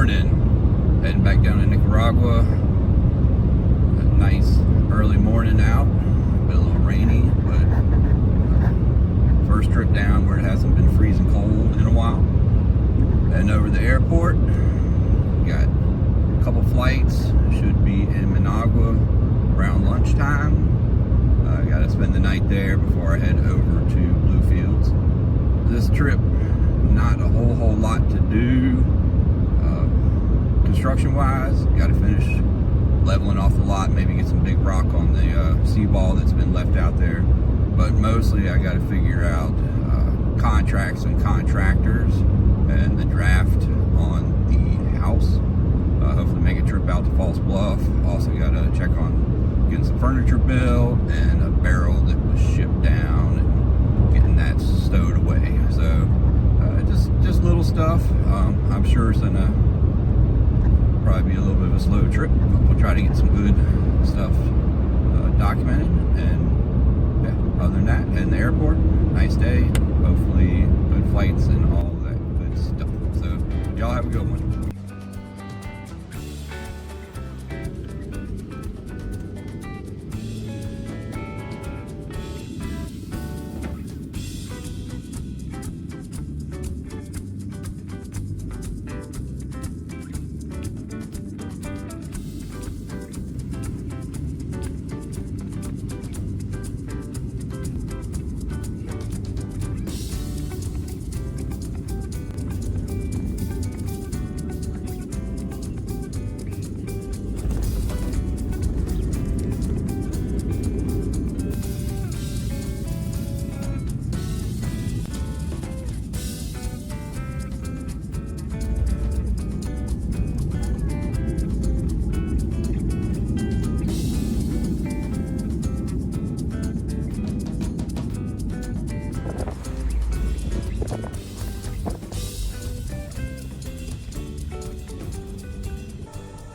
morning. Heading back down to Nicaragua. A nice early morning out. Been a little rainy, but first trip down where it hasn't been freezing cold in a while. Heading over to the airport. Got a couple flights. Should be in Managua around lunchtime. I got to spend the night there before I head over to Bluefields. This trip, not a whole lot to do construction wise. Got to finish leveling off the lot, maybe get some big rock on the seawall that's been left out there, but mostly I got to figure out contracts and contractors and the draft on the house. Hopefully make a trip out to False Bluff. Also got to check on getting some furniture built and a barrel that was shipped down and getting that stowed away. So just little stuff. I'm sure it's gonna probably be a little bit of a slow trip, but we'll try to get some good stuff documented. And yeah, other than that, heading to the airport. Nice day. Hopefully good flights and all that good stuff. So y'all have a good one.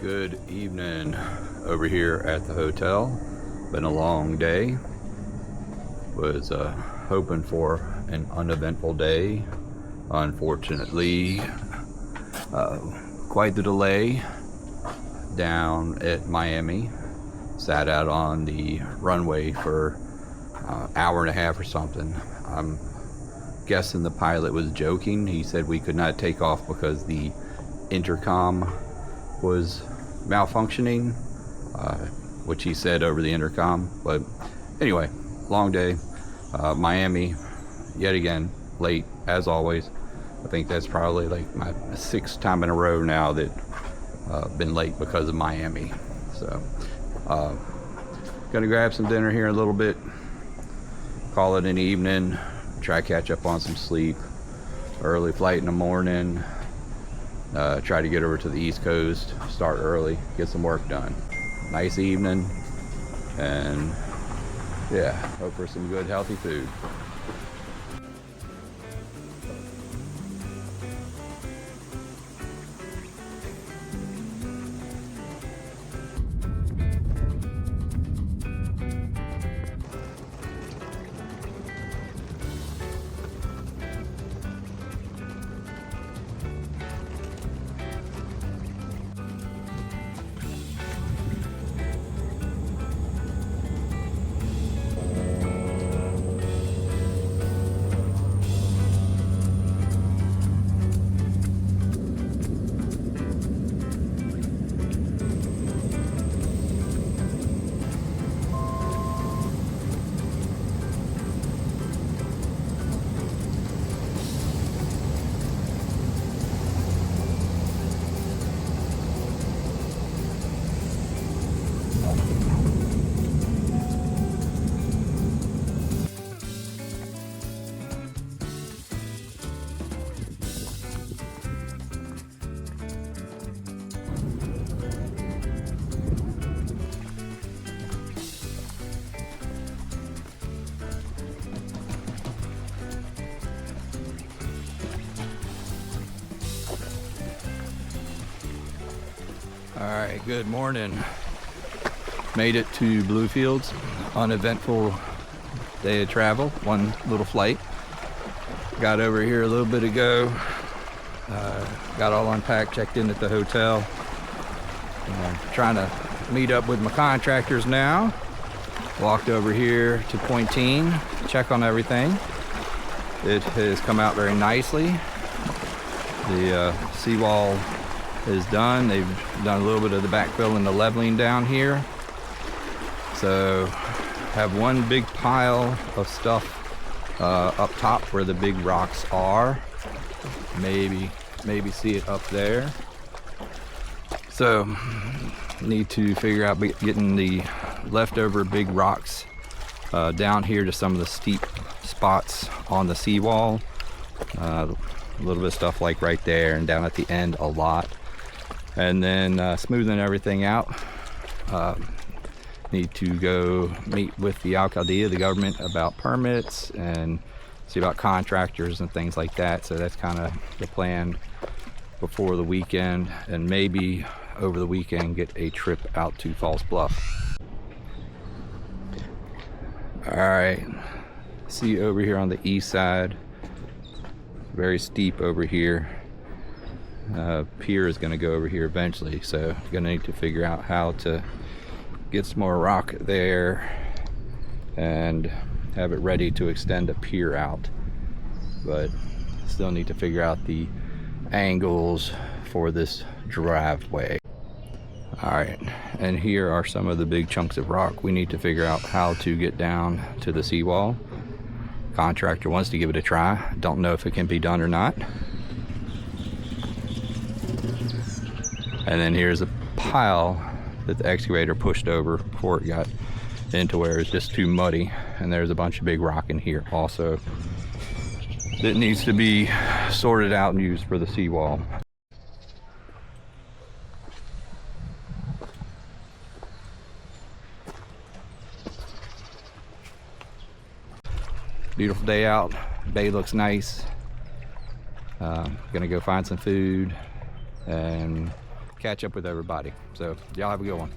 Good evening over here at the hotel. Been a long day. Was hoping for an uneventful day. Unfortunately, quite the delay down at Miami. Sat out on the runway for an hour and a half or something. I'm guessing the pilot was joking. He said we could not take off because the intercom was malfunctioning, which he said over the intercom. But anyway, long day. Miami, yet again, late as always. I think that's probably like my sixth time in a row now that been late because of Miami. So gonna grab some dinner here in a little bit, call it an evening, try to catch up on some sleep. Early flight in the morning. Try to get over to the East Coast, start early, get some work done. Nice evening, and yeah, hope for some good healthy food. Alright, good morning. Made it to Bluefields. Uneventful day of travel, one little flight. Got over here a little bit ago. Got all unpacked, checked in at the hotel. Trying to meet up with my contractors now. Walked over here to Pointine, check on everything. It has come out very nicely. The seawall is done. They've done a little bit of the backfill and the leveling down here. So have one big pile of stuff up top where the big rocks are. Maybe see it up there. So need to figure out getting the leftover big rocks down here to some of the steep spots on the seawall. A little bit of stuff like right there and down at the end a lot. And then smoothing everything out. Need to go meet with the alcaldía, the government, about permits and see about contractors and things like that. So that's kind of the plan before the weekend, and maybe over the weekend get a trip out to Falls Bluff. All right, see over here on the east side, very steep over here. Pier is going to go over here eventually, so gonna need to figure out how to get some more rock there and have it ready to extend a pier out, but still need to figure out the angles for this driveway. All right, and here are some of the big chunks of rock we need to figure out how to get down to the seawall. Contractor wants to give it a try. Don't know if it can be done or not. And then here's a pile that the excavator pushed over before it got into where it's just too muddy. And there's a bunch of big rock in here also that needs to be sorted out and used for the seawall. Beautiful day out. Bay looks nice. Gonna go find some food and catch up with everybody. So y'all have a good one.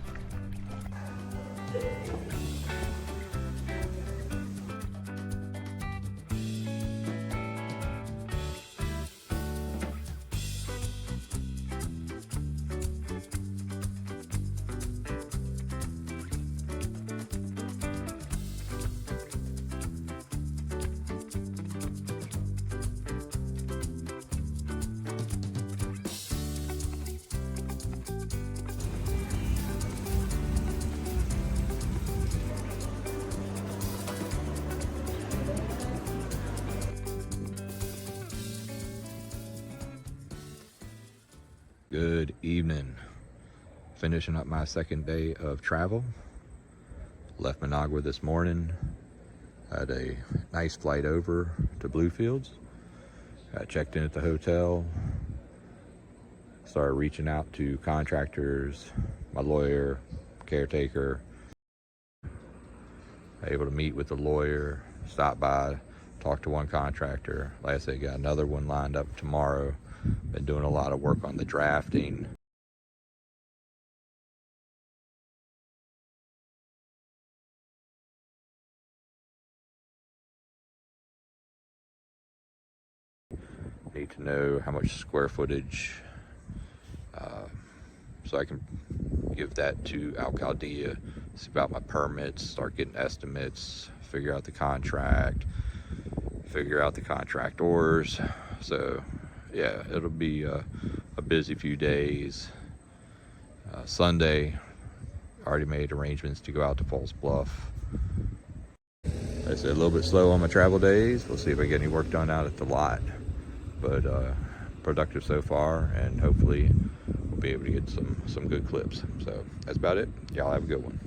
Good evening. Finishing up my second day of travel. Left Managua this morning. Had a nice flight over to Bluefields. Checked in at the hotel. Started reaching out to contractors, my lawyer, caretaker. Able to meet with the lawyer, stop by, talk to one contractor. Like I said, got another one lined up tomorrow. Been doing a lot of work on the drafting. Need to know how much square footage, so I can give that to alcaldía, see about my permits, start getting estimates, figure out the contract, figure out the contractors. So yeah, it'll be a busy few days. Sunday, already made arrangements to go out to Falls Bluff. Like I said, a little bit slow on my travel days. We'll see if I get any work done out at the lot. But productive so far, and hopefully we'll be able to get some good clips. So that's about it. Y'all have a good one.